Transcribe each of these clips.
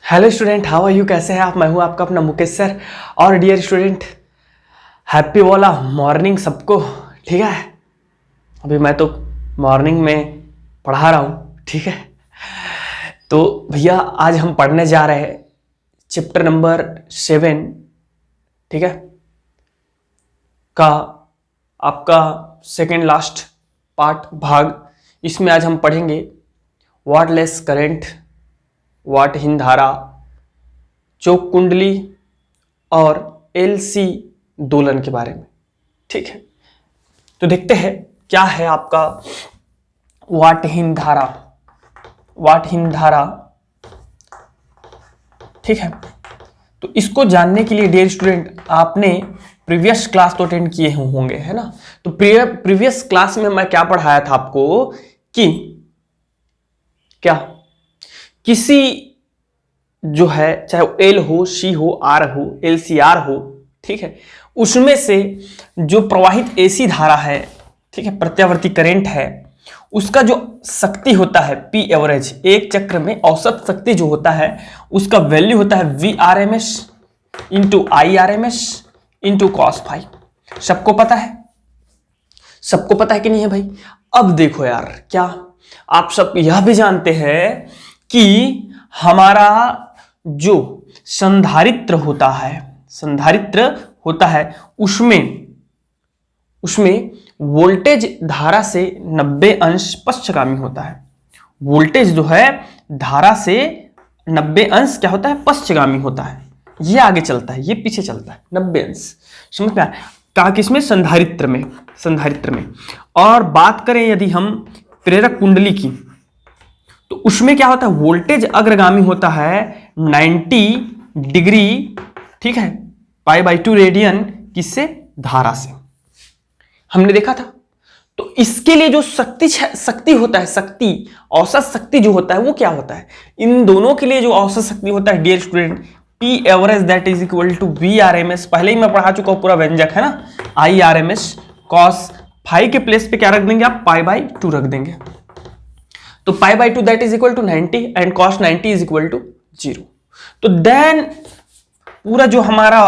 Hello student, how are you? कैसे हैं आप? मैं हूं आपका अपना मुकेश सर। और डियर स्टूडेंट, हैप्पी वाला मॉर्निंग सबको। ठीक है, अभी मैं तो मॉर्निंग में पढ़ा रहा हूं। ठीक है, तो भैया आज हम पढ़ने जा रहे हैं चैप्टर नंबर 7, ठीक है, का आपका सेकेंड लास्ट पार्ट भाग। इसमें आज हम पढ़ेंगे वाटलेस करंट, वाटहीन धारा, चौक कुंडली और एलसी दोलन के बारे में। ठीक है, तो देखते हैं क्या है आपका वाटहीन धारा। वाटहीन धारा, ठीक है, तो इसको जानने के लिए डियर स्टूडेंट आपने प्रीवियस क्लास तो अटेंड किए होंगे, है ना। तो प्रीवियस क्लास में मैं क्या पढ़ाया था आपको कि क्या किसी जो है, चाहे एल हो, सी हो, आर हो, एलसीआर हो, ठीक है, उसमें से जो प्रवाहित एसी धारा है, ठीक है, प्रत्यावर्ती करंट है, उसका जो शक्ति होता है पी एवरेज, एक चक्र में औसत शक्ति जो होता है उसका वैल्यू होता है V R M S into I R M S into cos five. सबको पता है? सबको पता है कि नहीं है भाई? अब देखो यार, क्या आप सब यह भी जानते हैं कि हमारा जो संधारित्र होता है, संधारित्र होता है, उसमें वोल्टेज धारा से 90 अंश पश्चगामी होता है। वोल्टेज जो है धारा से 90 अंश क्या होता है? पश्चगामी होता है। ये आगे चलता है, ये पीछे चलता है, 90 अंश। समझ में आया? कहा किसमें? संधारित्र में। संधारित्र में। और बात करें यदि हम प्रेरक कुंडली की, तो उसमें क्या होता है? वोल्टेज अग्रगामी होता है 90 डिग्री, ठीक है, π/2 रेडियन, किससे? धारा से। हमने देखा था। तो इसके लिए जो शक्ति होता है, शक्ति, औसत शक्ति जो होता है वो क्या होता है? इन दोनों के लिए जो औसत शक्ति होता है dear student, P average that is equal to V R M S. पहले ही मैं पढ़ा चुका हूं, पूरा व्यंजक है ना। I R M S cos five के प्लेस पे क्या रख देंगे आप? π/2 रख देंगे। तो π/2 that is equal to 90 and cos 90 is equal to 0। तो देन पूरा जो हमारा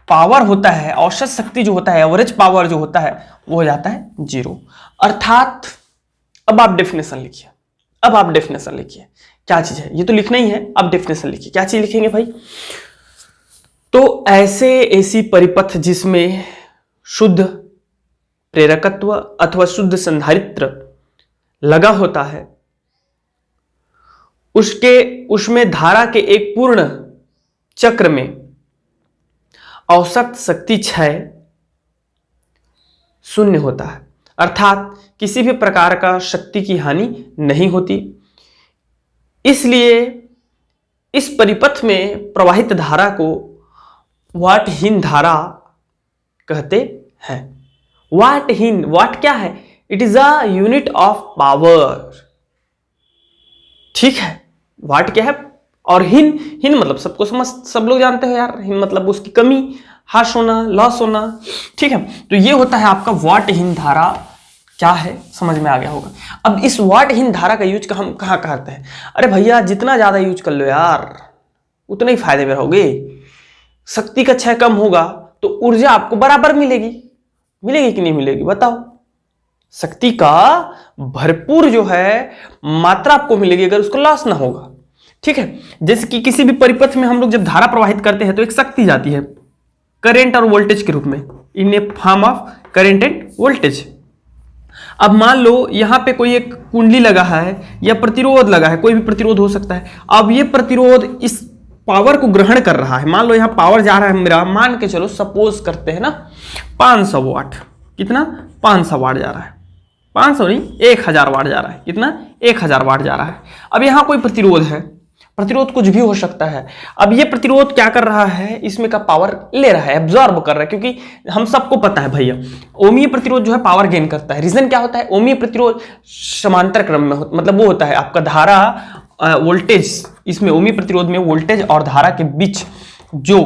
पावर होता है, औसत शक्ति जो होता है, एवरेज पावर जो होता है, वो हो जाता है 0। अर्थात अब आप डेफिनेशन लिखिए। अब आप डेफिनेशन लिखिए, क्या चीज है? ये तो लिखना ही है। अब डेफिनेशन लिखिए, क्या चीज लिखेंगे भाई? तो ऐसे एसी परिपथ जिसमें शुद्ध प्रेरकत्व अथवा शुद्ध संधारित्र लगा होता है, उसमें धारा के एक पूर्ण चक्र में औसत शक्ति क्षय 0 होता है। अर्थात किसी भी प्रकार का शक्ति की हानि नहीं होती। इसलिए इस परिपथ में प्रवाहित धारा को वाटहीन धारा कहते हैं। वाटहीन, वाट क्या है? It is a unit of power. ठीक है, वाट क्या है? और हिन मतलब सबको सब लोग जानते हो यार। हिन मतलब उसकी कमी, हाश होना, लॉस होना। ठीक है, तो ये होता है आपका वाटहीन धारा। क्या है? समझ में आ गया होगा। अब इस वाटहीन धारा का यूज हम कहाँ करते हैं? अरे भैया, जितना ज्यादा यूज कर लो यार, उतना ही फायदे में रहोगे। शक्ति का क्षय कम होगा तो ऊर्जा आपको बराबर मिलेगी। मिलेगी कि नहीं मिलेगी? बताओ। शक्ति का भरपूर जो है मात्रा आपको मिलेगी अगर उसको लॉस ना होगा। ठीक है, जैसे कि किसी भी परिपथ में हम लोग जब धारा प्रवाहित करते हैं तो एक शक्ति जाती है करंट और वोल्टेज के रूप में, in a form of current and voltage. अब मान लो यहां पे कोई एक कुंडली लगा है या प्रतिरोध लगा है, कोई भी प्रतिरोध हो सकता है। अब ये प्रतिरोध इस पावर को ग्रहण कर रहा है। मान लो यहां पावर जा रहा है मेरा, मान के चलो, सपोज करते हैं ना 500 वाट। कितना? 500 वाट जा रहा है। 500 नहीं, 1000 वाट जा रहा है। कितना? 1000 वाट जा रहा है। अब यहां कोई प्रतिरोध है, प्रतिरोध कुछ भी हो सकता है। अब ये प्रतिरोध क्या कर रहा है? इसमें का पावर ले रहा है, एब्जॉर्ब कर रहा है। क्योंकि हम सबको पता है भैया, ओमीय प्रतिरोध जो है पावर गेन करता है। रीजन क्या होता है? ओमीय प्रतिरोध समांतर क्रम में मतलब वो होता है आपका धारा वोल्टेज, इसमें ओमीय प्रतिरोध में वोल्टेज और धारा के बीच जो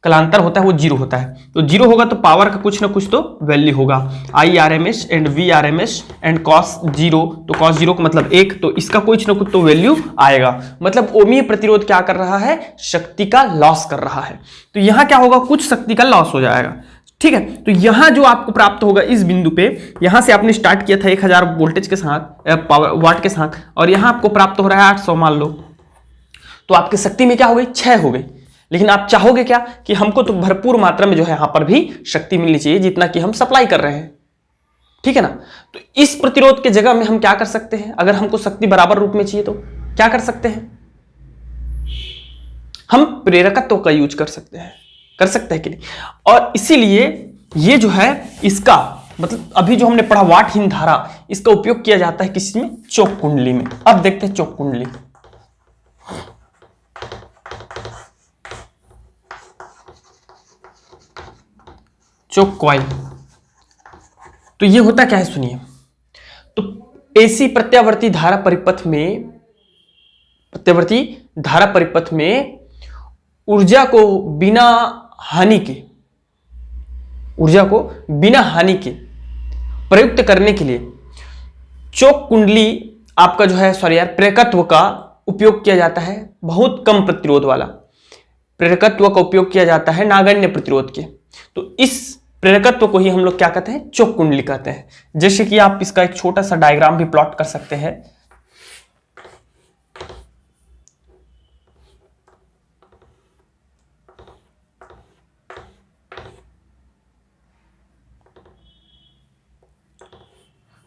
कलांतर होता है वो जीरो होता है, तो जीरो होगा तो पावर का कुछ ना कुछ तो वैल्यू होगा। IRMS and VRMS and cos zero, तो cos जीरो का मतलब 1, तो इसका कुछ ना कुछ तो वैल्यू आएगा। मतलब ओमीय प्रतिरोध क्या कर रहा है, शक्ति का लॉस कर रहा है। तो यहां क्या होगा, कुछ शक्ति का लॉस हो जाएगा। ठीक है, तो यहां जो आपको प्राप्त होगा इस बिंदु पे, यहां से आपने स्टार्ट किया था 1000 वोल्टेज के साथ, पावर वाट के साथ, और यहां आपको प्राप्त हो रहा है 800 मान लो, तो आपकी शक्ति में क्या हो गई, 6 हो गई। लेकिन आप चाहोगे क्या कि हमको तो भरपूर मात्रा में जो है यहां पर भी शक्ति मिलनी चाहिए जितना कि हम सप्लाई कर रहे हैं। ठीक है ना, तो इस प्रतिरोध के जगह में हम क्या कर सकते हैं, अगर हमको शक्ति बराबर रूप में चाहिए तो क्या कर सकते हैं, हम प्रेरकत्व का यूज कर सकते हैं कि नहीं। और इसीलिए ये जो है इसका मतलब अभी जो हमने पढ़ा वाटहीन धारा, इसका उपयोग किया जाता है किसी में, चोक कुंडली में। अब देखते हैं चोक कुंडली। चोक कॉइल, तो ये होता क्या है सुनिए। तो एसी प्रत्यावर्ती धारा परिपथ में ऊर्जा को बिना हानि के प्रयुक्त करने के लिए चोक कुंडली आपका जो है प्रेरकत्व का उपयोग किया जाता है। बहुत कम प्रतिरोध वाला प्रेरकत्व का उपयोग किया जाता है नागण्य प्रतिरोध के। तो इस प्रेरकत्व को ही हम लोग क्या कहते हैं, चोक कुंडली कहते हैं। जैसे कि आप इसका एक छोटा सा डायग्राम भी प्लॉट कर सकते हैं।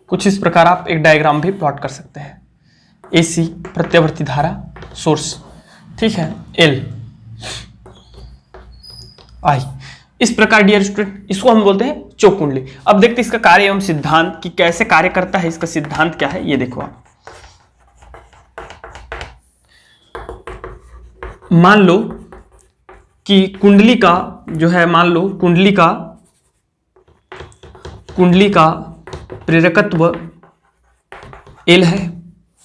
कुछ इस प्रकार आप एक डायग्राम भी प्लॉट कर सकते हैं। एसी प्रत्यावर्ती धारा सोर्स, ठीक है, एल आई, इस प्रकार डियर स्टूडेंट इसको हम बोलते हैं चोक कुंडली। अब देखते हैं इसका कार्य एवं सिद्धांत कि कैसे कार्य करता है, इसका सिद्धांत क्या है, ये देखो आप। मान लो कि कुंडली का जो है, मान लो कुंडली का प्रेरकत्व एल है,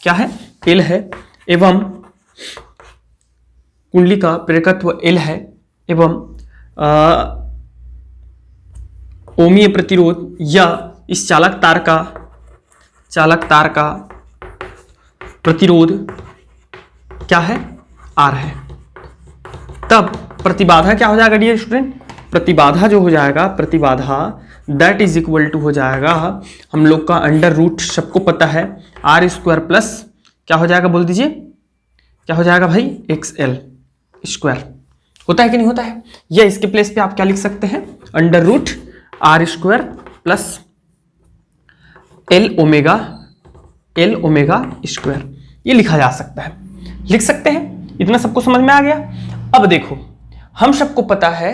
क्या है, एल है, एवं कुंडली का प्रेरकत्व एल है एवं ओमीय प्रतिरोध या इस चालक तार का प्रतिरोध क्या है, आर है। तब प्रतिबाधा क्या हो जाएगा डियर स्टूडेंट, प्रतिबाधा जो हो जाएगा, प्रतिबाधा दैट इज इक्वल टू हो जाएगा हम लोग का अंडर रूट, सबको पता है, आर स्क्वायर प्लस क्या हो जाएगा, बोल दीजिए क्या हो जाएगा भाई, XL स्क्वायर। होता है कि नहीं होता है, या इसके प्लेस पे आप क्या लिख सकते हैं, under root R square plus L omega square, ये लिखा जा सकता है, लिख सकते हैं। इतना सबको समझ में आ गया। अब देखो, हम सबको पता है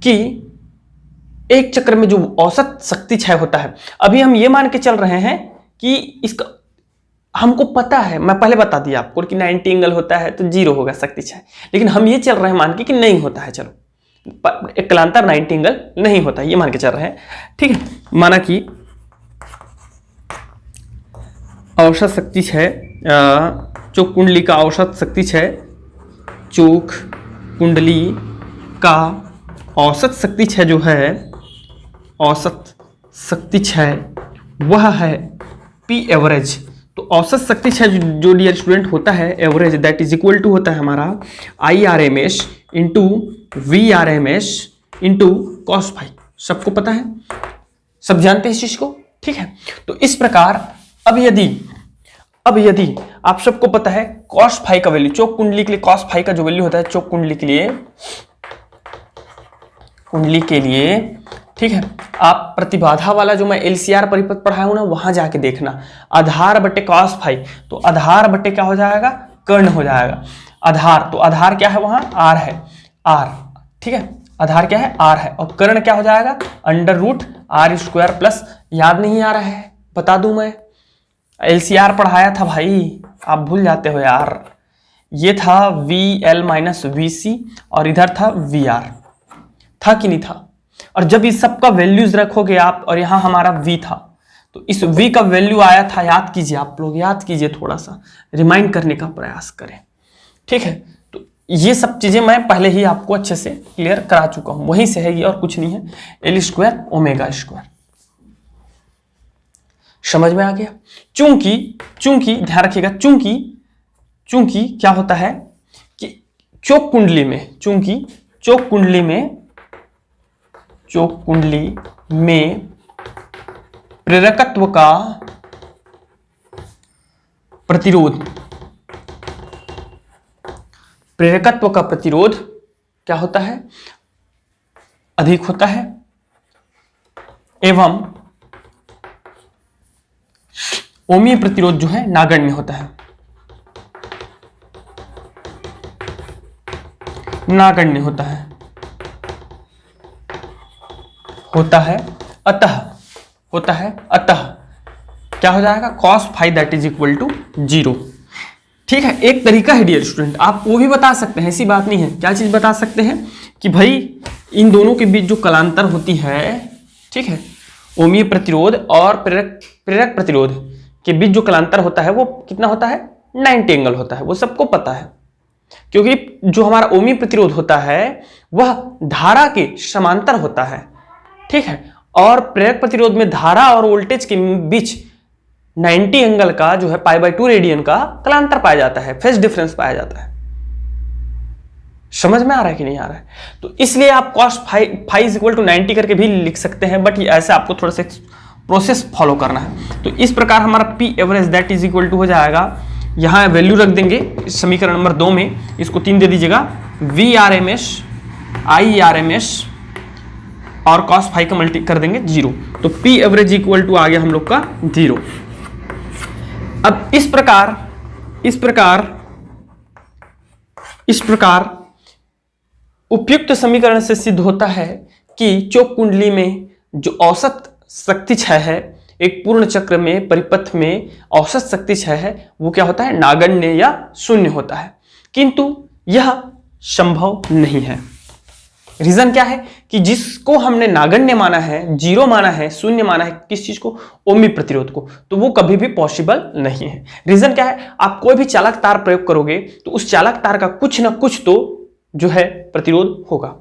कि एक चक्र में जो औसत शक्ति क्षय होता है, अभी हम ये मान के चल रहे हैं कि इसका हमको पता है, मैं पहले बता दिया आपको कि 90 एंगल होता है तो 0 होगा शक्ति क्षय, लेकिन हम ये चल रहे हैं मान के कि नहीं होता है, चलो एक कलांतर 90 एंगल नहीं होता है, ये मान के चल रहे हैं। ठीक है, माना कि औसत शक्ति क्षय, चोक कुंडली का औसत शक्ति क्षय, चोक कुंडली का औसत शक्ति क्षय जो है, औसत शक्ति क्षय वह है P एवरेज। तो औसत शक्ति क्षय जो डियर स्टूडेंट होता है average, that is equal to होता है हमारा IRMS into VRMS into cos phi. सबको पता है, सब जानते हैं इस चीज को, ठीक है। तो इस प्रकार अब यदि आप सबको पता है cos फाई का वैल्यू, चोक कुंडली के लिए cos फाई का जो वैल्यू होता है चोक कुंडली के लिए, ठीक है, आप प्रतिबाधा वाला जो मैं LCR परिपथ पढ़ाया हूं ना, वहां जाके देखना, आधार बटे cos फाई, तो आधार बटे क्या हो जाएगा, कर्ण हो जाएगा। आधार, तो आधार क्या है वहां, R है, R, ठीक है, आधार क्या है, R है, और कर्ण क्या हो जाएगा, under root R square plus, याद नहीं आ रहा है, बता दूं मैं, LCR पढ़ाया था भाई, आप भूल जाते हो यार। ये था VL माइनस VC और इधर था VR, था कि नहीं था। और जब इस सब का वैल्यूज रखोगे आप, और यहां हमारा V था, तो इस V का वैल्यू आया था, याद कीजिए आप लोग, याद कीजिए, थोड़ा सा रिमाइंड करने का प्रयास करें, ठीक है। तो ये सब चीजें मैं पहले ही आपको अच्छे से क्लियर करा चुका हूं, वहीं से है ये और कुछ नहीं है, एल स्क्वायर ओमेगा स्क्वायर। समझ में आ गया। चूंकि ध्यान रखिएगा, चूंकि क्या होता है कि चोक कुंडली में प्रेरकत्व का प्रतिरोध क्या होता है, अधिक होता है, एवं ओमीय प्रतिरोध जो है नागण्य होता है, अतः क्या हो जाएगा, cos phi that is equal to 0। ठीक है, एक तरीका है डियर स्टूडेंट, आप वो भी बता सकते हैं, ऐसी बात नहीं है। क्या चीज बता सकते हैं कि भाई इन दोनों के बीच जो कलांतर होती है, ठीक है, ओमीय प्रतिरोध और प्रेरक प्रतिरोध के बीच जो कलांतर होता है वो कितना होता है, 90 एंगल होता है। वो सबको पता है, क्योंकि जो हमारा ओमीय प्रतिरोध होता है वह धारा के समांतर होता है, ठीक है, और प्रेरक प्रतिरोध में धारा और वोल्टेज के बीच 90 एंगल का जो है π/2 रेडियन का कलांतर पाया जाता है, फेज डिफरेंस पाया जाता है। समझ में आ रहा है कि नहीं आ रहा है? तो इसलिए आप cos phi is equal to 90 करके भी लिख सकते हैं, बट ऐसे आपको थोड़ा सा प्रोसेस फॉलो करना है। तो इस प्रकार हमारा P average that is equal to हो जाएगा, यहां वैल्यू रख देंगे समीकरण नंबर 2 में, इसको 3 दे दीजिएगा, VRMS IRMS और cos फाई का मल्टी कर देंगे 0, तो पी एवरेज इक्वल टू आ गया हम लोग का 0। अब इस प्रकार उपयुक्त समीकरण से सिद्ध होता है कि चोक कुंडली में जो औसत शक्ति क्षय है, एक पूर्ण चक्र में परिपथ में औसत शक्ति क्षय है, वो क्या होता है, नागण्य या शून्य होता है। किंतु यह संभव नहीं है। रीजन क्या है कि जिसको हमने नागण्य माना है, 0 माना है, शून्य माना है, किस चीज को, ओमी प्रतिरोध को, तो वो कभी भी पॉसिबल नहीं है। रीजन क्या है, आप कोई भी चालक तार प्रयोग करोगे तो उस चालक तार का कुछ ना कुछ तो जो है प्रतिरोध होगा,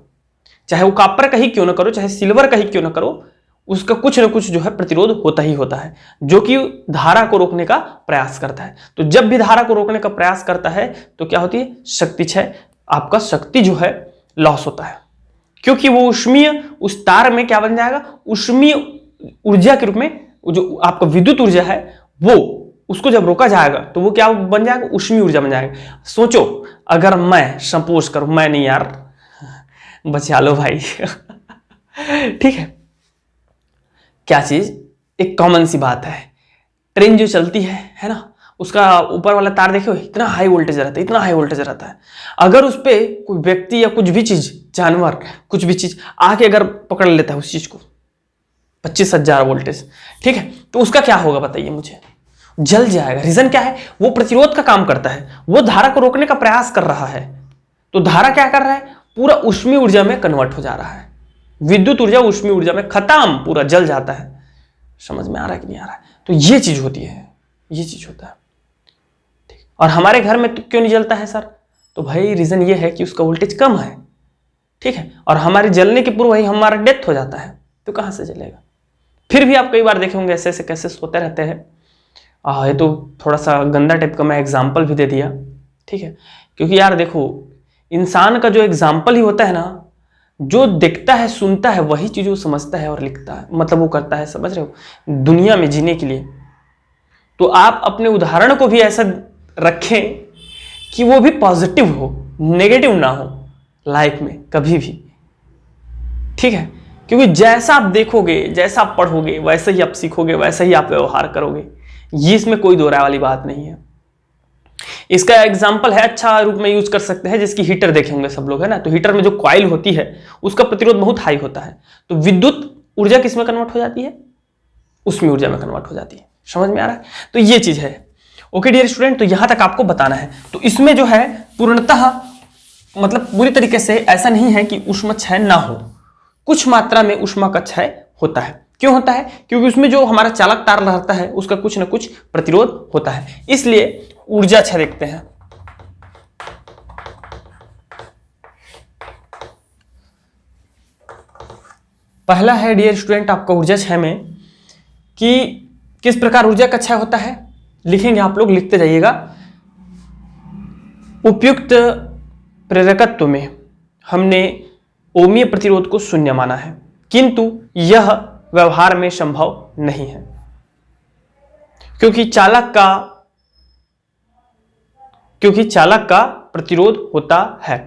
चाहे वो कॉपर का ही क्यों ना करो, चाहे सिल्वर का ही क्यों ना करो, उसका कुछ ना कुछ जो है प्रतिरोध होता ही होता है, जो कि धारा को रोकने का प्रयास करता है। तो जब भी धारा को रोकने का प्रयास करता है तो क्या होती है, शक्ति क्षय, आपका शक्ति जो है लॉस होता है, क्योंकि वो ऊष्मीय, उस तार में क्या बन जाएगा, ऊष्मीय ऊर्जा के रूप में जो आपका विद्युत ऊर्जा है वो, उसको जब रोका जाएगा तो वो क्या बन जाएगा, ऊष्मीय ऊर्जा बन जाएगा। सोचो अगर मैं सपोज करूं, मैं नहीं यार, बचा लो भाई ठीक है, क्या चीज, एक कॉमन सी बात है, ट्रेन जो चलती है ना, उसका ऊपर वाला तार देखो, इतना हाई वोल्टेज रहता है, अगर उस पर कोई व्यक्ति या कुछ भी चीज, जानवर, कुछ भी चीज आके अगर पकड़ लेता है उस चीज को, 25,000 वोल्टेज, ठीक है, तो उसका क्या होगा बताइए मुझे, जल जाएगा। रीजन क्या है, वो प्रतिरोध का काम करता है, वो धारा को रोकने का प्रयास कर रहा है, तो धारा क्या कर रहा है, पूरा ऊष्मीय ऊर्जा में कन्वर्ट हो जा रहा है, विद्युत ऊर्जा ऊष्मीय ऊर्जा में खत्म, पूरा जल जाता है। समझ में आ रहा है कि नहीं आ रहा है? तो ये चीज होती है, ये चीज होता है, ठीक। और हमारे घर में तो क्यों नहीं जलता है सर, तो भाई रीजन ये है कि उसका वोल्टेज कम है, ठीक है, और हमारे जलने के पूर्व ही हमारा डेथ हो जाता है, तो कहां से जलेगा। फिर भी आप कई बार देखे होंगे ऐसे ऐसे कैसे सोते रहते हैं। ये तो थोड़ा सा गंदा टाइप का मैं एग्जाम्पल भी दे दिया, ठीक है, क्योंकि यार देखो, इंसान का जो एग्जाम्पल ही होता है ना, जो देखता है सुनता है वही चीज वो समझता है और लिखता है, मतलब वो करता है, समझ रहे हो, दुनिया में जीने के लिए। तो आप अपने उदाहरण को भी ऐसा रखें कि वो भी पॉजिटिव हो, नेगेटिव ना हो लाइफ में कभी भी, ठीक है, क्योंकि जैसा आप देखोगे, जैसा आप पढ़ोगे, वैसे ही आप सीखोगे, वैसे ही आप व्यवहार करोगे, ये इसमें कोई दो राय वाली बात नहीं है। इसका एग्जाम्पल है, अच्छा रूप में यूज कर सकते हैं, जिसकी हीटर देखे होंगे सब लोग, है ना, तो हीटर में जो कॉइल होती है उसका प्रतिरोध बहुत हाई होता है, तो विद्युत ऊर्जा किस में कन्वर्ट हो जाती है, उसमें ऊर्जा में कन्वर्ट हो जाती है। समझ में आ रहा है? तो ये चीज है। ओके डियर स्टूडेंट, तो यहां तक आपको बताना है। तो इसमें जो है पूर्णतः मतलब पूरी तरीके से ऐसा नहीं है कि ऊष्मा क्षय ना हो, कुछ मात्रा में ऊष्मा का क्षय होता है। क्यों होता है? क्योंकि उसमें जो हमारा चालक तार रहता है उसका कुछ ना कुछ प्रतिरोध होता है, इसलिए ऊर्जा क्षय देखते हैं। पहला है डियर स्टूडेंट आपका ऊर्जा क्षय में कि किस प्रकार ऊर्जा का क्षय होता है, लिखेंगे आप लोग, लिखते जाइएगा। उपयुक्त प्रेरकत्व में हमने ओमीय प्रतिरोध को शून्य माना है, किंतु यह व्यवहार में संभव नहीं है, क्योंकि चालक का प्रतिरोध होता है।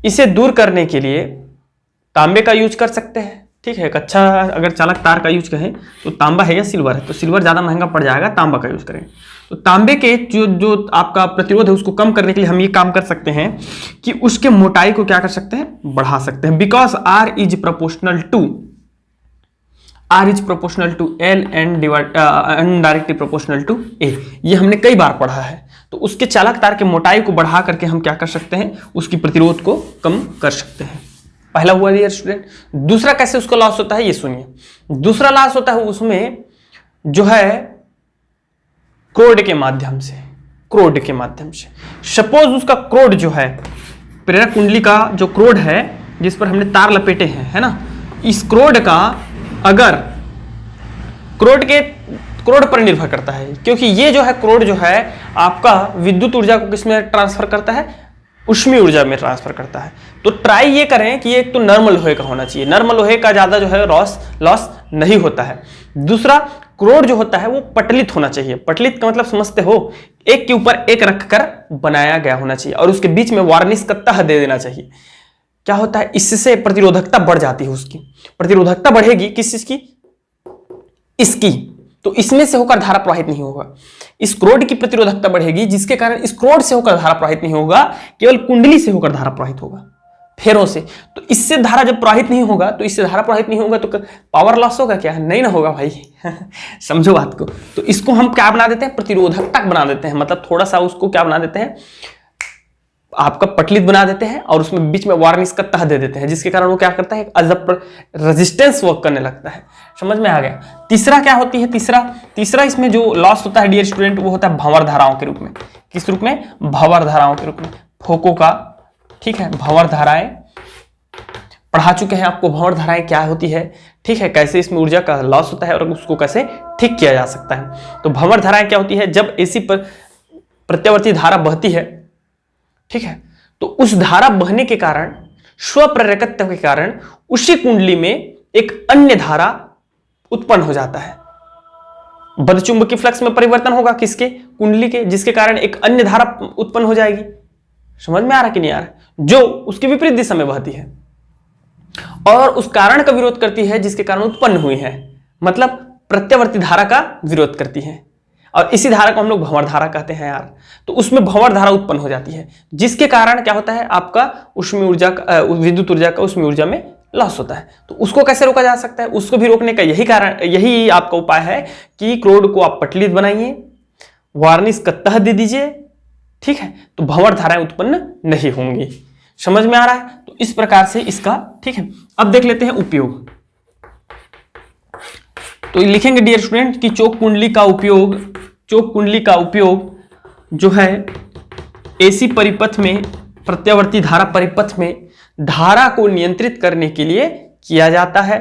इसे दूर करने के लिए तांबे का यूज कर सकते हैं, ठीक है। एक अच्छा अगर चालक तार का यूज कहें तो तांबा है या सिल्वर है, तो सिल्वर ज़्यादा महंगा पड़ जाएगा, तांबा का यूज करें। तो तांबे के जो आपका प्रतिरोध है उसको कम करने के लिए हम ये काम कर सकते हैं कि उसके मोटाई को क्या कर सकते हैं, बढ़ा सकते हैं। Because R is proportional to L and directly proportional to A, ये हमने कई बार पढ़ा है। तो उसके चालक तार के मोटाई को बढ़ा करके हम क्या कर सकते हैं, उसकी प्रतिरोध को कम कर सकते हैं। पहला हुआ डियर स्टूडेंट। दूसरा कैसे उसका लॉस होता है ये सुनिए। दूसरा लॉस होता है उसमें जो है क्रोड के माध्यम से। सपोज उसका क्रोड जो है, प्रेरक कुंडली का जो क्रोड है जिस पर हमने तार लपेटे हैं, है ना, इस क्रोड का अगर क्रोड पर निर्भर करता है, क्योंकि ये जो है क्रोड जो है आपका विद्युत ऊर्जा को किसमें ट्रांसफर करता है, ऊष्मीय ऊर्जा में ट्रांसफर करता है। तो ट्राई ये करें कि एक तो नॉर्मल लोहे का होना चाहिए, नॉर्मल लोहे का ज्यादा जो है लॉस नहीं होता है। दूसरा क्रोड जो होता है वो पटलित होना चाहिए। पटलित का मतलब समझते हो, एक के ऊपर एक रखकर बनाया गया होना चाहिए और उसके बीच में वार्निश का तह दे देना चाहिए। क्या होता है, इससे प्रतिरोधकता बढ़ जाती है, उसकी प्रतिरोधकता बढ़ेगी। किस चीज की, इसकी। तो इसमें से होकर धारा प्रवाहित नहीं होगा, इस क्रोड की प्रतिरोधकता बढ़ेगी, जिसके कारण इस क्रोड से होकर धारा प्रवाहित नहीं होगा, केवल कुंडली से होकर धारा प्रवाहित होगा, फेरों से। तो इससे धारा जब प्रवाहित नहीं होगा, तो इससे धारा प्रवाहित नहीं होगा तो पावर लॉस होगा क्या, नहीं ना होगा भाई समझो बात को। तो इसको हम क्या बना देते हैं, प्रतिरोधकता बना देते हैं, मतलब थोड़ा सा उसको क्या बना देते हैं, आपका पटलित बना देते हैं और उसमें बीच में वार्निश का तह दे देते हैं, जिसके कारण वो क्या करता है, अजब रेजिस्टेंस वर्क करने लगता है। समझ में आ गया। तीसरा क्या होती है, तीसरा इसमें जो लॉस होता है डियर स्टूडेंट, वो होता है भंवर धाराओं के रूप में। किस रूप में, भंवर धाराओं के रूप में, फोको का, ठीक है। भंवर धाराएं पढ़ा चुके हैं आपको, भंवर धाराएं क्या होती है, ठीक है, कैसे इसमें ऊर्जा का लॉस होता है और उसको कैसे ठीक किया जा सकता है। तो भंवर धाराएं क्या होती है, जब एसी पर प्रत्यावर्ती धारा बहती है, ठीक है, तो उस धारा बहने के कारण, स्वप्रेरकत्व के कारण उसी कुंडली में एक अन्य धारा उत्पन्न हो जाता है। बदचुंबकी फ्लक्स में परिवर्तन होगा, किसके, कुंडली के, जिसके कारण एक अन्य धारा उत्पन्न हो जाएगी। समझ में आ रहा कि नहीं आ रहा, जो उसके विपरीत दिशा में बहती है और उस कारण का विरोध करती है जिसके कारण उत्पन्न हुई है, मतलब प्रत्यावर्ती धारा का विरोध करती है। और इसी धारा को हम लोग भंवर धारा कहते हैं यार। तो उसमें भंवर धारा उत्पन्न हो जाती है, जिसके कारण क्या होता है, आपका ऊष्मीय ऊर्जा का, विद्युत ऊर्जा का ऊष्मीय ऊर्जा में लॉस होता है। तो उसको कैसे रोका जा सकता है, उसको भी रोकने का यही आपका उपाय है कि क्रोड को आप पटलित बनाइए, वार्निश का तह दे दीजिए, ठीक है, तो भंवर धाराएं उत्पन्न नहीं होंगी। समझ में आ रहा है। तो इस प्रकार से इसका, ठीक है। अब देख लेते हैं उपयोग। तो लिखेंगे डियर स्टूडेंट कि चोक कुंडली का उपयोग जो है एसी परिपथ में, प्रत्यावर्ती धारा परिपथ में धारा को नियंत्रित करने के लिए किया जाता है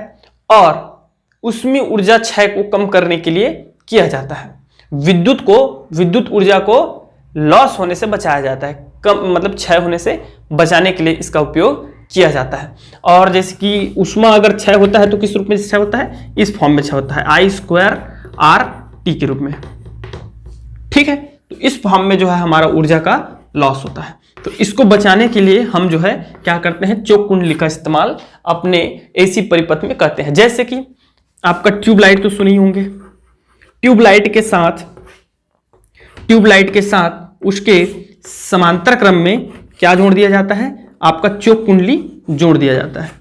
और उसमें ऊर्जा क्षय को कम करने के लिए किया जाता है। विद्युत ऊर्जा को लॉस होने से बचाया जाता है, कम मतलब क्षय होने से बचाने के लिए इसका उपयोग किया जाता है। और जैसे कि ऊष्मा अगर क्षय होता है तो किस रूप में क्षय होता है, इस फॉर्म में क्षय होता है, I²RT के रूप में, ठीक है। तो इस फॉर्म में जो है हमारा ऊर्जा का लॉस होता है। तो इसको बचाने के लिए हम जो है क्या करते हैं, चोक कुंडली का इस्तेमाल अपने एसी परिपथ में करते हैं। जैसे कि आपका ट्यूबलाइट तो सुनी होंगे, ट्यूबलाइट के साथ उसके समांतर क्रम में क्या जोड़ दिया जाता है, आपका चोक कुंडली जोड़ दिया जाता है,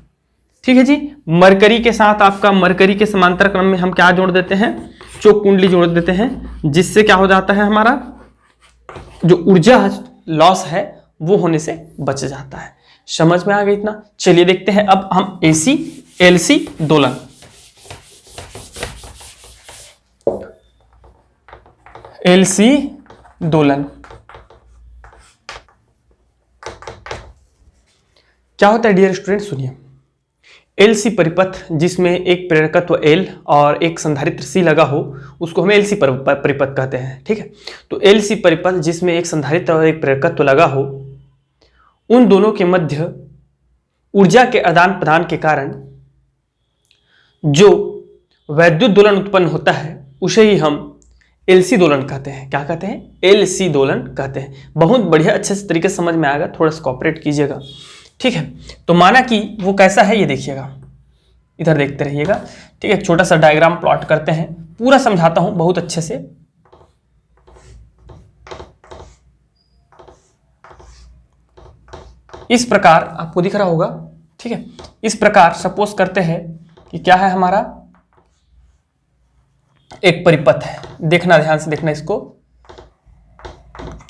ठीक है जी। मरकरी के साथ आपका, मरकरी के समांतर क्रम में हम क्या जोड़ देते हैं, चोक कुंडली जोड़ देते हैं, जिससे क्या हो जाता है, हमारा जो ऊर्जा लॉस है वो होने से बच जाता है। समझ में आ गया इतना। चलिए देखते हैं अब हम एसी एलसी दोलन। एलसी दोलन क्या होता है डियर स्टूडेंट, सुनिए। एलसी परिपथ जिसमें एक प्रेरकत्व L और एक संधारित्र C लगा हो उसको हमें एलसी परिपथ कहते हैं। ठीक है, तो एलसी परिपथ जिसमें एक संधारित्र और एक प्रेरकत्व लगा हो, उन दोनों के मध्य ऊर्जा के आदान प्रदान के कारण जो वैद्युत दोलन उत्पन्न होता है उसे ही हम एलसी दोलन कहते हैं। क्या कहते हैं? एलसी दोलन कहते हैं। बहुत बढ़िया, अच्छे से तरीके से समझ में आएगा, थोड़ा सा कोऑपरेट कीजिएगा। ठीक है, तो माना कि वो कैसा है ये देखिएगा, इधर देखते रहिएगा। ठीक है, छोटा सा डायग्राम प्लॉट करते हैं, पूरा समझाता हूं बहुत अच्छे से। इस प्रकार आपको दिख रहा होगा। ठीक है, इस प्रकार सपोज करते हैं कि क्या है, हमारा एक परिपथ है। देखना, ध्यान से देखना इसको,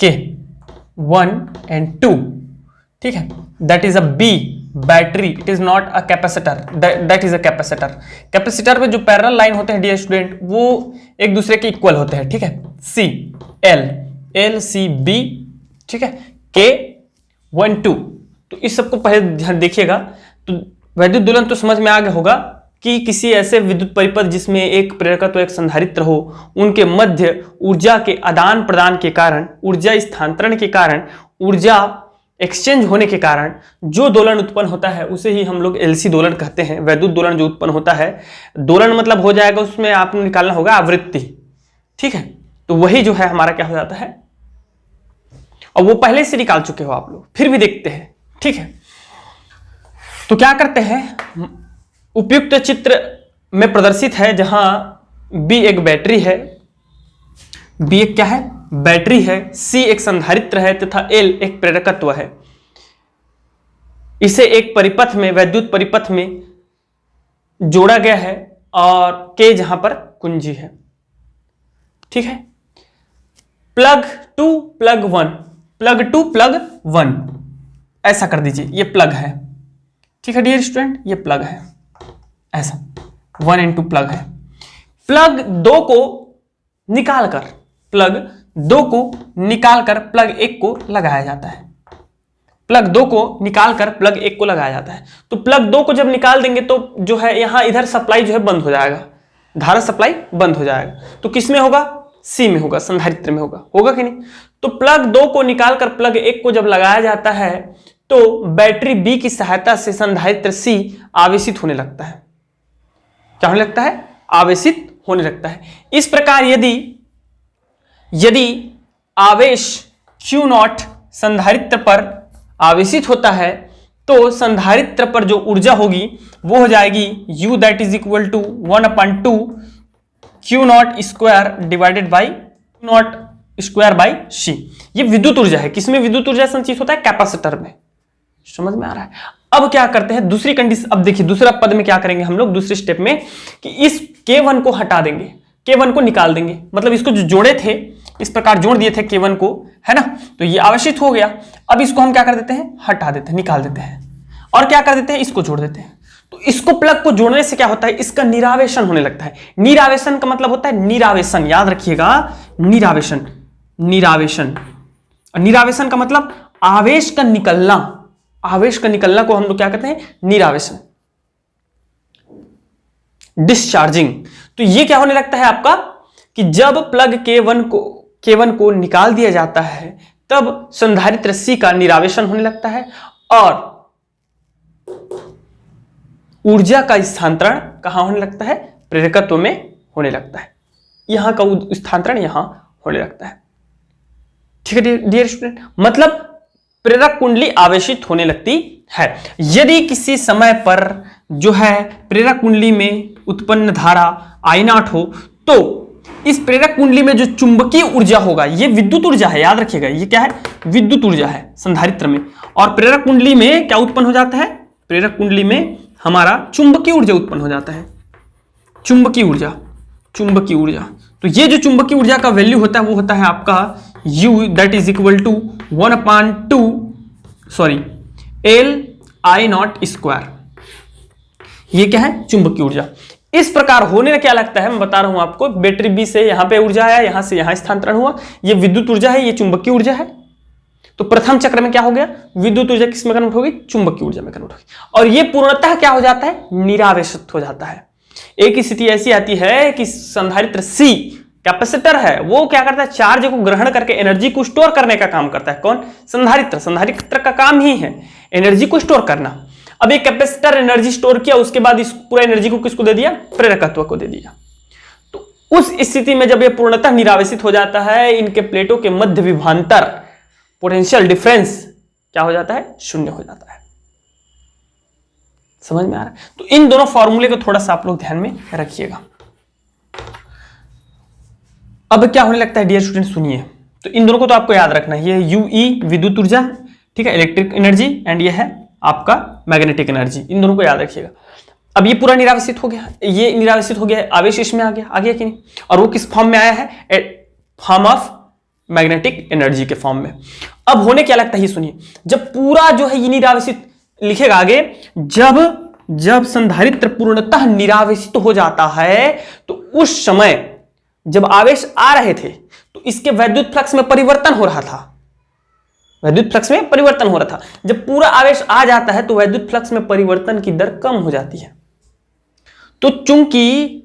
के 1 and 2। ठीक है, that is a B battery, it is not a capacitor, that is a capacitor. Capacitor में जो पैरेलल लाइन होते हैं डियर स्टूडेंट, वो एक दूसरे के इक्वल होते हैं। ठीक है, सी एल सी बी। ठीक है, के 1 2। तो इस सबको पहले ध्यान देखिएगा। तो वैद्युत दोलन तो समझ में आ गया होगा कि किसी ऐसे विद्युत परिपथ जिसमें एक प्रेरकत्व एक संधारित्र हो, उनके मध्य ऊर्जा के आदान प्रदान के कारण, ऊर्जा स्थानांतरण के कारण, ऊर्जा एक्सचेंज होने के कारण जो दोलन उत्पन्न होता है उसे ही हम लोग एलसी दोलन कहते हैं। वैद्युत दोलन जो उत्पन्न होता है, दोलन मतलब हो जाएगा, उसमें आपको निकालना होगा आवृत्ति। ठीक है, तो वही जो है हमारा क्या हो जाता है, और वो पहले से निकाल चुके हो आप लोग, फिर भी देखते हैं। ठीक है, तो क्या करते हैं, उपयुक्त चित्र में प्रदर्शित है जहां बी एक बैटरी है, बी एक क्या है, बैटरी है, सी एक संधारित्र है तथा एल एक प्रेरकत्व है। इसे एक परिपथ में, वैद्युत परिपथ में जोड़ा गया है और के जहां पर कुंजी है। ठीक है, plug two plug one, plug two plug one, ऐसा कर दीजिए, ये प्लग है। ठीक है डियर स्टूडेंट, ये प्लग है, ऐसा 1 and 2 प्लग है। प्लग 2 को निकालकर, प्लग 2 को निकालकर प्लग 1 को लगाया जाता है। प्लग 2 को निकालकर प्लग 1 को लगाया जाता है। तो प्लग 2 को जब निकाल देंगे तो जो है यहां इधर सप्लाई जो है बंद हो जाएगा, धारा सप्लाई बंद हो जाएगा। तो किस में होगा, सी में होगा, संधारित्र में होगा, होगा कि नहीं। तो प्लग 2 को निकालकर प्लग 1 को जब लगाया जाता है तो बैटरी बी की सहायता से संधारित्र सी आवेशित होने लगता है। क्या होने लगता है, आवेशित होने लगता है। इस प्रकार यदि आवेश Q0 संधारित्र पर आवेशित होता है तो संधारित्र पर जो ऊर्जा होगी वो हो जाएगी U, that is equal to 1/2 Q0 square divided by Q0 square by C। ये विद्युत ऊर्जा है। किसमें विद्युत ऊर्जा संचित होता है, कैपेसिटर में। समझ में आ रहा है। अब क्या करते हैं, दूसरी कंडीशन, अब देखिए दूसरा पद में क्या करेंगे हम लोग दूसरे स्टेप में, कि इस K1 को हटा देंगे, K1 को निकाल देंगे। मतलब इसको जो जोड़े थे, इस प्रकार जोड़ दिए थे K1 को, है ना, तो ये आवेशित हो गया। अब इसको हम क्या कर देते हैं, हटा देते हैं, निकाल देते हैं, और क्या कर देते हैं, इसको जोड़ देते हैं। तो इसको प्लग को जोड़ने से क्या होता है, इसका निरावेशन होने लगता है। निरावेशन का मतलब होता है निरावेशन, याद रखिएगा, निरावेशन, निरावेशन। निरावेशन का मतलब आवेश का निकलना, आवेश का निकलना को हम लोग क्या कहते हैं, निरावेशन, डिस्चार्जिंग। तो ये क्या होने लगता है आपका, कि जब प्लग K1 को निकाल दिया जाता है तब संधारित्र C का निरावेशन होने लगता है और ऊर्जा का स्थानांतरण कहां होने लगता है, प्रेरकत्व में होने लगता है। यहां का स्थानांतरण यहां होने लगता है। ठीक है डियर स्टूडेंट, मतलब प्रेरक कुंडली आवेशित होने लगती है। यदि किसी समय पर जो है प्रेरक कुंडली में उत्पन्न धारा I0 हो तो इस प्रेरक कुंडली में जो चुंबकीय ऊर्जा होगा, ये विद्युत ऊर्जा है, याद रखिएगा, ये क्या है, विद्युत ऊर्जा है संधारित्र में। और प्रेरक कुंडली में क्या उत्पन्न हो जाता है, प्रेरक कुंडली में हमारा चुंबकीय ऊर्जा उत्पन्न हो जाता है, चुंबकीय ऊर्जा, चुंबकीय ऊर्जा। तो ये जो चुंबकीय ऊर्जा का वैल्यू होता है वो होता है आपका U, that is equal to 1/2 LI0 square. ये क्या है, चुंबकीय ऊर्जा। इस प्रकार होने में क्या लगता है, मैं बता रहा हूं आपको, बैटरी बी से यहां पे ऊर्जा आया, यहां से यहां स्थानांतरण हुआ, ये विद्युत ऊर्जा है, ये चुंबकीय ऊर्जा है। तो प्रथम चक्र में क्या हो गया, विद्युत ऊर्जा किस में कन्वर्ट होगी, चुंबकीय ऊर्जा में कन्वर्ट होगी, और ये पूर्णतः क्या हो जाता है, निरावेशित हो जाता है। एक स्थिति ऐसी आती है कि संधारित्र सी कैपेसिटर है, वो क्या करता है, चार्ज को ग्रहण करके एनर्जी को स्टोर करने का काम करता है। कौन, संधारित्र। संधारित्र का काम ही है एनर्जी को स्टोर करना। अब एक कैपेसिटर एनर्जी स्टोर किया, उसके बाद इस पूरा एनर्जी को किसको दे दिया, प्रेरकत्व को दे दिया। तो उस स्थिति में जब यह पूर्णतः निरावेशित हो जाता है, इनके प्लेटों के मध्य विभवांतर पोटेंशियल डिफरेंस क्या हो जाता है, शून्य हो जाता है। समझ में आ रहा है। तो इन दोनों फॉर्मूले को थोड़ा सा आप लोग ध्यान में रखिएगा। अब क्या होने लगता है डियर स्टूडेंट, सुनिए। तो इन दोनों को तो आपको याद रखना है, ये यूई विद्युत ऊर्जा, ठीक है, इलेक्ट्रिक एनर्जी, एंड ये है आपका मैग्नेटिक एनर्जी। इन दोनों को याद रखिएगा। अब ये पूरा निरावेशित हो गया, ये निरावेशित हो गया, आवेश इसमें आ गया कि नहीं, और वो किस फॉर्म में आया है, फॉर्म ऑफ मैग्नेटिक एनर्जी के फॉर्म में। अब होने क्या लगता है ये सुनिए, जब पूरा जो है ये निरावेशित लिखेगा आगे, जब संधारित्र पूर्णतः निरावेशित हो जाता है, तो उस समय जब आवेश आ रहे थे तो इसके वैद्युत फ्लक्स में परिवर्तन हो रहा था, वैद्युत फ्लक्स में परिवर्तन हो रहा था। जब पूरा आवेश आ जाता है तो वैद्युत फ्लक्स में परिवर्तन की दर कम हो जाती है। तो चूंकि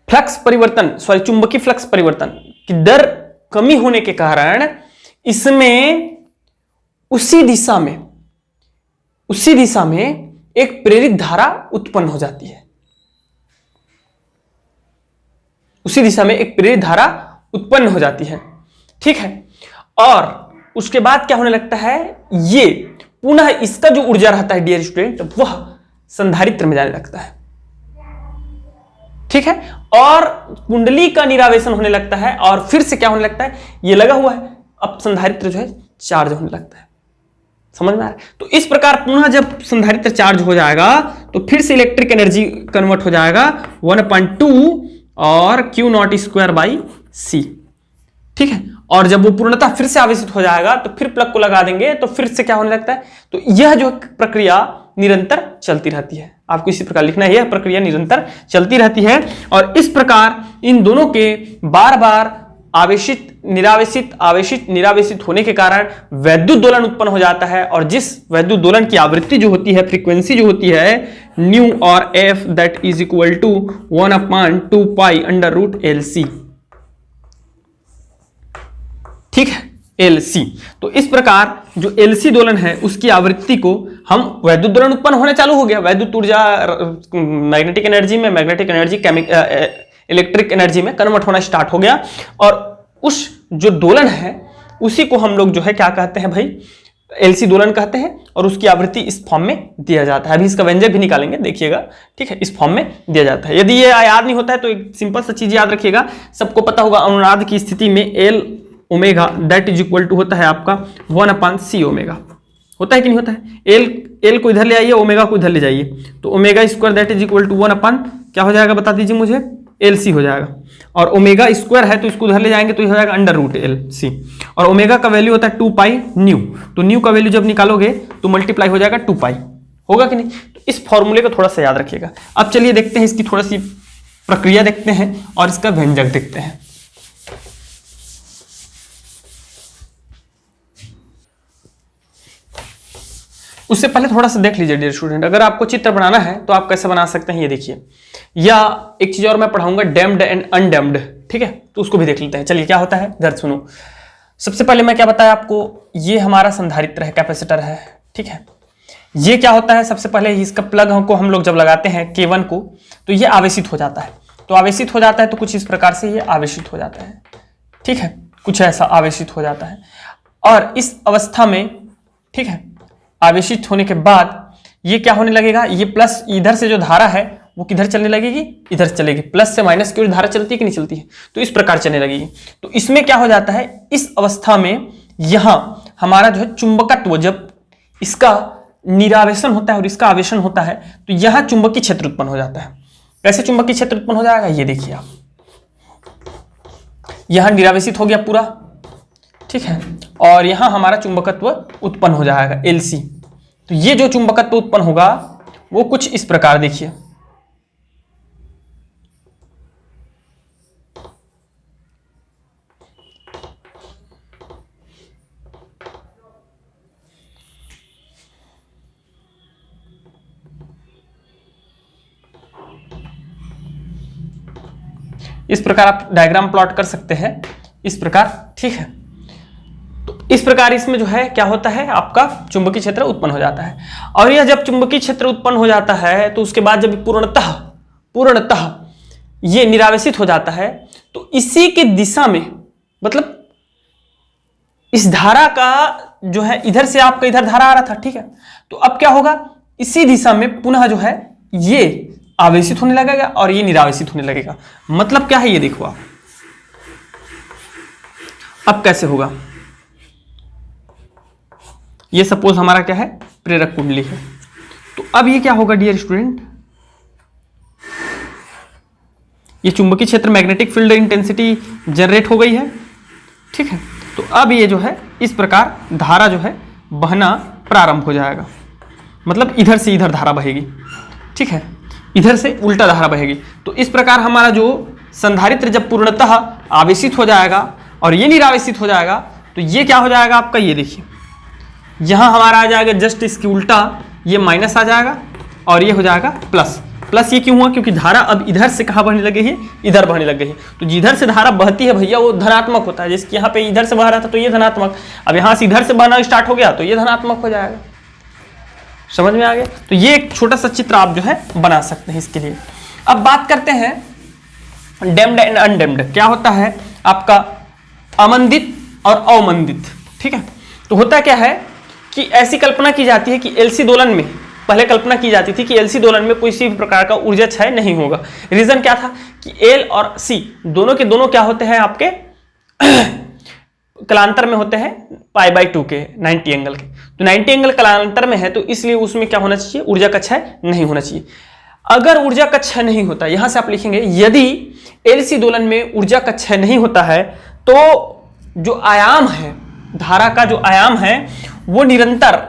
फ्लक्स परिवर्तन, चुंबकीय फ्लक्स परिवर्तन की दर कमी होने के कारण इसमें उसी दिशा में एक प्रेरित धारा उत्पन्न हो जाती है, उसी दिशा में एक प्रेरित धारा उत्पन्न हो जाती है, ठीक है। और उसके बाद क्या होने लगता है, ये पुनः इसका जो ऊर्जा रहता है डियर स्टूडेंट, वह संधारित्र में जाने लगता है, ठीक है। और कुंडली का निरावेशन होने लगता है, और फिर से क्या होने लगता है, ये लगा हुआ है, अब संधारित्र जो है चार्ज होने लगता है। समझ में आ रहा है। तो इस प्रकार पुनः जब संधारित्र चार्ज हो जाएगा तो फिर से इलेक्ट्रिक एनर्जी कन्वर्ट हो जाएगा 1/2 और Q not square by C, ठीक है। और जब वो पूर्णतः फिर से आवेशित हो जाएगा तो फिर प्लग को लगा देंगे, तो फिर से क्या होने लगता है, तो यह जो प्रक्रिया निरंतर चलती रहती है। आपको इसी प्रकार लिखना है, यह प्रक्रिया निरंतर चलती रहती है। और इस प्रकार इन दोनों के बार बार आवेशित निरावेशित होने के कारण वैद्युत दोलन उत्पन्न हो जाता है, और जिस वैद्युत दोलन की आवृत्ति जो होती है, फ्रीक्वेंसी जो होती है, न्यू और f, that is equal to 1/2 pi under root LC, ठीक है, LC। तो इस प्रकार जो LC दोलन है उसकी आवृत्ति को हम, वैद्युत दोलन उत्पन्न होने चालू हो गया, वैद्युत ऊर्जा मैग्नेटिक एनर्जी में, मैग्नेटिक एनर्जी इलेक्ट्रिक एनर्जी में कन्वर्ट होना स्टार्ट हो गया, और उस जो दोलन है उसी को हम लोग जो है क्या कहते हैं भाई, LC दोलन कहते हैं, और उसकी आवृत्ति इस फॉर्म में दिया जाता है। अभी इसका व्यंजक भी निकालेंगे, देखिएगा, ठीक है, इस फॉर्म में दिया जाता है। यदि ये याद नहीं होता है तो एक सिंपल सा चीज याद रखिएगा, सबको पता होगा अनुनाद की स्थिति में L omega that is equal to होता है आपका 1/C ओमेगा, होता है कि नहीं होता है। L को इधर ले आइए, ओमेगा को इधर ले जाइए, तो omega square that is equal to 1/ क्या हो जाएगा, बता दीजिए मुझे, LC हो जाएगा। और ओमेगा स्क्वायर है तो इसको उधर ले जाएंगे तो ये हो जाएगा अंडर रूट LC, और ओमेगा का वैल्यू होता है 2 पाई न्यू, तो न्यू का वैल्यू जब निकालोगे तो मल्टीप्लाई हो जाएगा 2 पाई, होगा कि नहीं। तो इस फॉर्मूले को थोड़ा सा याद रखिएगा। अब चलिए देखते हैं इसकी थोड़ा सी प्रक्रिया देखते हैं और इसका व्यंजक देखते हैं। उससे पहले थोड़ा सा देख लीजिए डियर स्टूडेंट, अगर आपको चित्र बनाना है तो आप कैसे बना सकते हैं ये देखिए, या एक चीज और मैं पढ़ाऊंगा, डैम्ड एंड अनडैम्ड, ठीक है, तो उसको भी देख लेते हैं। चलिए क्या होता है इधर सुनो। सबसे पहले मैं क्या बताया आपको, ये हमारा संधारित्र है, कैपेसिटर है, ठीक है। ये क्या होता है, सबसे पहले इसका प्लग को हम लोग जब लगाते हैं K1 को, तो ये आवेशित हो जाता है। तो आवेशित हो जाता है तो कुछ इस प्रकार से ये आवेशित हो जाता है, ठीक है, कुछ ऐसा आवेशित हो जाता है। और इस अवस्था में, ठीक है, आवेशित होने के बाद ये क्या होने लगेगा, ये प्लस इधर से जो धारा है वो किधर चलने लगेगी, इधर चलेगी, प्लस से माइनस की ओर धारा चलती है कि नहीं चलती है, तो इस प्रकार चलने लगेगी। तो इसमें क्या हो जाता है, इस अवस्था में यहां हमारा जो है चुंबकत्व, जब इसका निरावेशन होता है और इसका आवेशन होता है तो यहां चुंबकीय क्षेत्र उत्पन्न हो जाता है। कैसे चुंबकीय क्षेत्र उत्पन्न हो जाएगा, ये देखिए आप, यहां निरावेशित हो गया पूरा, ठीक है, और यहां हमारा चुंबकत्व उत्पन्न हो जाएगा LC। तो ये जो चुंबकत्व उत्पन्न होगा वो कुछ इस प्रकार देखिए, इस प्रकार आप डायग्राम प्लॉट कर सकते हैं इस प्रकार, ठीक है। तो इस प्रकार इसमें जो है क्या होता है, आपका चुंबकीय क्षेत्र उत्पन्न हो जाता है। और यह जब चुंबकीय क्षेत्र उत्पन्न हो जाता है तो उसके बाद जब पूर्णतः ये निरावेशित हो जाता है तो इसी की दिशा में, मतलब इस धारा का जो है इधर से आपका इधर धारा आ रहा था, ठीक है, तो अब क्या होगा, इसी दिशा में पुनः जो है ये आवेशित होने लगेगा और ये निरावेशित होने लगेगा। मतलब क्या है ये देखो आप, अब कैसे होगा, ये सपोज हमारा क्या है, प्रेरक कुंडली है। तो अब ये क्या होगा डियर स्टूडेंट, ये चुंबकीय क्षेत्र मैग्नेटिक फील्ड इंटेंसिटी जनरेट हो गई है, ठीक है। तो अब ये जो है इस प्रकार धारा जो है बहना प्रारंभ हो जाएगा, मतलब इधर से इधर धारा बहेगी, ठीक है, इधर से उल्टा धारा बहेगी। तो इस प्रकार हमारा जो संधारित्र जब पूर्णतः आवेशित हो जाएगा और ये निरावेशित हो जाएगा तो ये क्या हो जाएगा आपका, ये देखिए यहां हमारा आ जाएगा जस्ट इसकी उल्टा, ये माइनस आ जाएगा और ये हो जाएगा प्लस। प्लस ये क्यों हुआ, क्योंकि धारा अब इधर से कहाँ बहने लगी है, इधर बहने लग गई है। तो जिधर से धारा बहती है भैया वो धनात्मक होता है, जैसे यहाँ पे इधर से बह रहा था तो ये धनात्मक, अब यहाँ से इधर से बहना स्टार्ट हो गया तो ये धनात्मक हो जाएगा। समझ में आ गया। तो ये एक छोटा सा चित्र आप जो है बना सकते हैं इसके लिए। अब बात करते हैं डैम्ड एंड अनडैम्ड। क्या होता है आपका अमंदित और अवमंदित, ठीक है। तो होता क्या है कि ऐसी कल्पना की जाती है कि एलसी दोलन में, पहले कल्पना की जाती थी कि एलसी दोलन में किसी भी प्रकार का ऊर्जा क्षय नहीं होगा। रीजन क्या था कि एल और सी दोनों के दोनों क्या होते हैं आपके कलांतर में होते हैं π/2 के 90 एंगल के। तो 90 एंगल कलांतर में है तो इसलिए उसमें क्या होना चाहिए, ऊर्जा का क्षय नहीं होना चाहिए। अगर ऊर्जा का क्षय नहीं होता, यहां से आप लिखेंगे यदि एलसी दोलन में ऊर्जा का क्षय नहीं होता है तो जो आयाम है, धारा का जो आयाम है वो निरंतर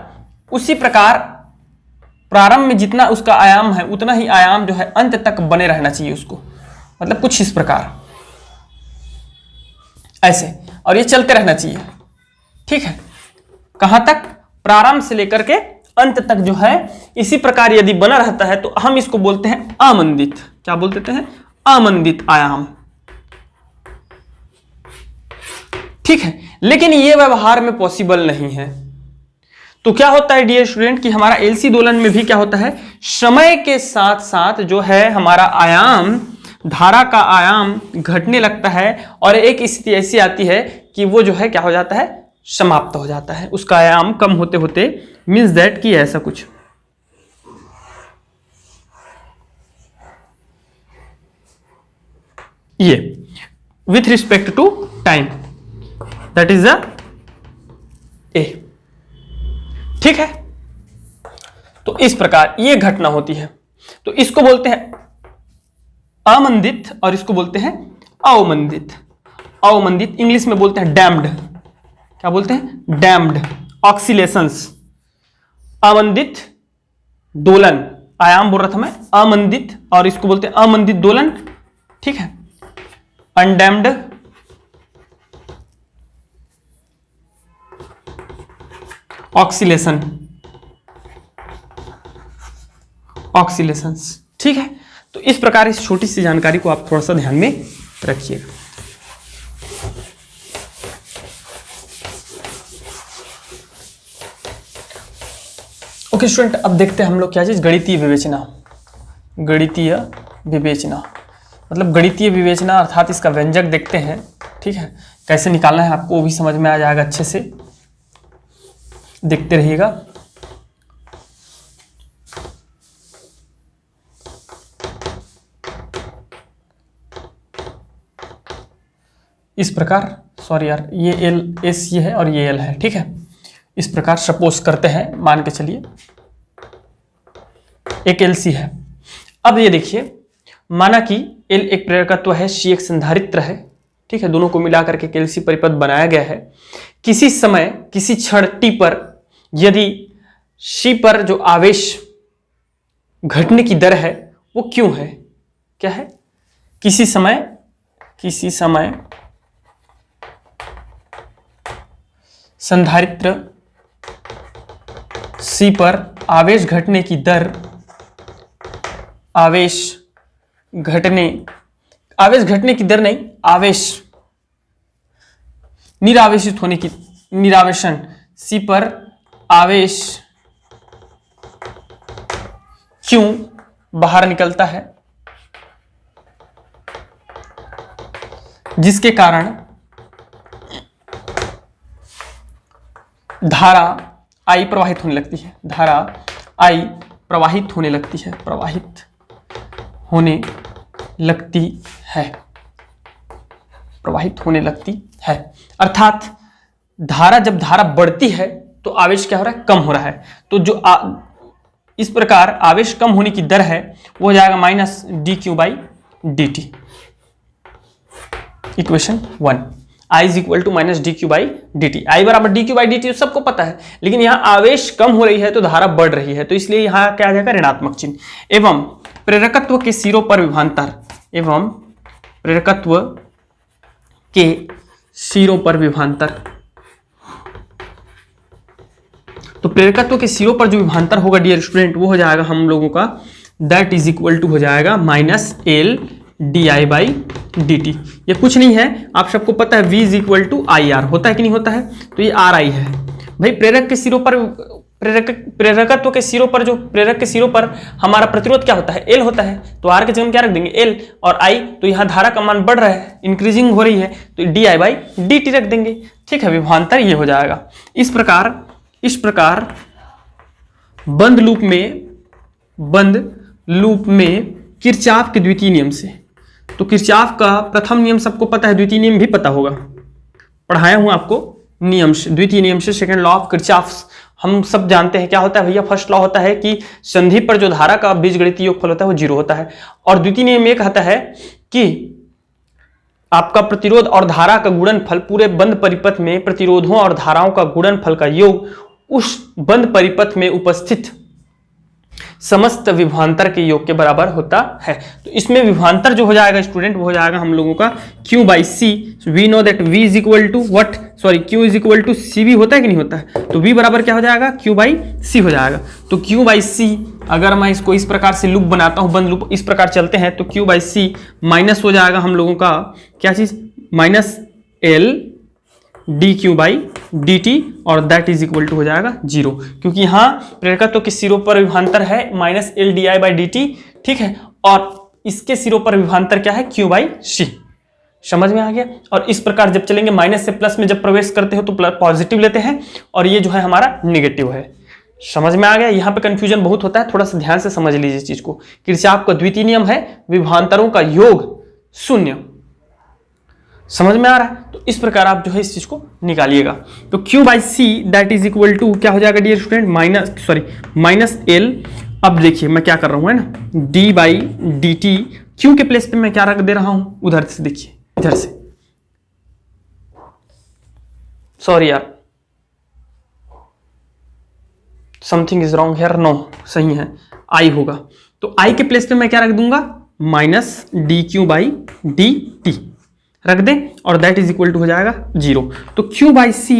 उसी प्रकार प्रारंभ में जितना उसका आयाम है उतना ही आयाम जो है अंत तक बने रहना चाहिए उसको, मतलब कुछ इस प्रकार ऐसे, और ये चलते रहना चाहिए, ठीक है। कहां तक, प्रारंभ से लेकर के अंत तक जो है इसी प्रकार यदि बना रहता है तो हम इसको बोलते हैं अमंदित। क्या बोल देते हैं, अमंदित आयाम, ठीक है। लेकिन ये व्यवहार में पॉसिबल नहीं है। तो क्या होता है डियर स्टूडेंट कि हमारा एलसी दोलन में भी क्या होता है, समय के साथ साथ जो है हमारा आयाम, धारा का आयाम घटने लगता है और एक स्थिति ऐसी आती है कि वो जो है क्या हो जाता है, समाप्त हो जाता है, उसका आयाम कम होते होते, मीन्स दैट कि ऐसा कुछ। ये with respect to time, that is the a, ठीक है। तो इस प्रकार ये घटना होती है। तो इसको बोलते हैं अमंदित और इसको बोलते हैं अवमंदित। अवमंदित इंग्लिश में बोलते हैं डैम्ड। क्या बोलते हैं, डैम्ड ऑक्सीलेशंस। अमंदित दोलन, आयाम बोल रहा था मैं, अमंदित, और इसको बोलते हैं अमंदित दोलन, ठीक है। अनडैम्ड ऑक्सीलेशन, ऑक्सीलेशंस, ठीक है। तो इस प्रकार इस छोटी सी जानकारी को आप थोड़ा सा ध्यान में रखिएगा। ओके स्टूडेंट, अब देखते हैं हम लोग क्या चीज, गणितीय विवेचना। गणितीय विवेचना मतलब गणितीय विवेचना अर्थात इसका व्यंजक देखते हैं, ठीक है। कैसे निकालना है आपको वो भी समझ में आ जाएगा, अच्छे से देखते रहिएगा। इस प्रकार, सॉरी यार, ये एल एस ये है और ये एल है, ठीक है। इस प्रकार सपोज करते हैं, मान के चलिए एक एल सी है। अब ये देखिए, माना कि एल एक प्रेरकत्व है, सी एक संधारित्र है, ठीक है। दोनों को मिलाकर के एल सी परिपथ बनाया गया है। किसी समय, किसी क्षण टी पर यदि सी पर जो आवेश घटने की दर है वो क्यों है, क्या है, किसी समय संधारित्र सी पर आवेश घटने की दर, आवेश घटने आवेश घटने की दर नहीं, आवेश निरावेशित होने की, निरावेशन सी पर आवेश क्यों बाहर निकलता है, जिसके कारण धारा आई प्रवाहित होने लगती है, धारा आई प्रवाहित होने लगती है, प्रवाहित होने लगती है, प्रवाहित होने लगती है। अर्थात धारा, जब धारा बढ़ती है तो आवेश क्या हो रहा है, कम हो रहा है। तो जो इस प्रकार आवेश कम होने की दर है वो हो जाएगा minus D Q by D T. Equation 1, I is equal to minus D Q by D T. I बराबर D Q by D T सबको पता है, लेकिन यहां आवेश कम हो रही है तो धारा बढ़ रही है, तो इसलिए यहां क्या आ जाएगा, ऋणात्मक चिन्ह। एवं प्रेरकत्व के सिरों पर विभवांतर, एवं प्रेरकत्व के सिरों पर विभवांतर, तो प्रेरकत्व के सिरों पर जो विभवांतर होगा डियर स्टूडेंट वो हो जाएगा हम लोगों का, दैट इज इक्वल टू हो जाएगा minus L D I by D T. ये कुछ नहीं है, आप सबको पता है v is equal to I R होता है कि नहीं होता है, तो ये आर आई है भाई। प्रेरक के सिरों पर, प्रेरकत्व के सिरों पर, जो प्रेरक के सिरों पर हमारा प्रतिरोध क्या होता है, एल होता है, तो आर के जगह क्या रख देंगे, एल, और आई, तो यहाँ धारा का मान बढ़ रहा है, इंक्रीजिंग हो रही है, तो D I by D T रख देंगे। ठीक है, विभवांतर ये हो जाएगा। इस प्रकार बंद लूप में किरचॉफ के द्वितीय नियम से, तो किरचॉफ का प्रथम नियम सबको पता है, द्वितीय नियम भी पता होगा, पढ़ाया हूं आपको नियम से, द्वितीय नियम से सेकंड लॉ ऑफ किरचॉफ हम सब जानते हैं क्या होता है भैया। फर्स्ट लॉ होता है कि संधि पर जो धारा का बीजगणितीय योगफल होता है वो 0 होता है, और द्वितीय नियम ये कहता है कि आपका प्रतिरोध और धारा का गुणनफल, पूरे बंद परिपथ में प्रतिरोधों और धाराओं का गुणनफल का योग उस बंद परिपथ में उपस्थित समस्त विभवांतर के योग के बराबर होता है। तो इसमें विभवांतर जो हो जाएगा स्टूडेंट वो हो जाएगा हम लोगों का Q by C. We know that V is equal to what, sorry Q is equal to C भी होता है कि नहीं होता है, तो V बराबर क्या हो जाएगा, Q बाई सी हो जाएगा। तो Q बाई सी अगर मैं इसको इस प्रकार से लूप बनाता हूं, बंद लूप इस प्रकार चलते हैं, तो Q बाई सी माइनस हो जाएगा हम लोगों का क्या चीज, minus L D Q by D T, और दैट इज इक्वल टू हो जाएगा 0, क्योंकि यहाँ प्रेरकत्व के सिरों पर विभवांतर है minus L D I by D T. ठीक है, और इसके सिरों पर विभवांतर क्या है, क्यू बाई सी। समझ में आ गया। और इस प्रकार जब चलेंगे माइनस से प्लस में जब प्रवेश करते हो तो पॉजिटिव लेते हैं, और ये जो है हमारा निगेटिव है। समझ में आ गया। यहाँ पे कंफ्यूजन बहुत होता है, थोड़ा सा ध्यान से समझ लीजिए इस चीज को। किरचॉफ का द्वितीय नियम है विभवांतरों का योग 0। समझ में आ रहा है। तो इस प्रकार आप जो है इस चीज को निकालिएगा। तो Q by C that is equal to क्या हो जाएगा डियर स्टूडेंट, माइनस एल। अब देखिए मैं क्या कर रहा हूं, है ना, D by D T. Q के प्लेस पे मैं क्या रख दे रहा हूं, उधर से देखिए, इधर से, सॉरी यार, something is wrong here, no सही है, आई होगा। तो आई के प्लेस पे मैं क्या रख दूंगा, minus D Q by D T रख दे, और दैट इज इक्वल टू हो जाएगा 0। तो Q by C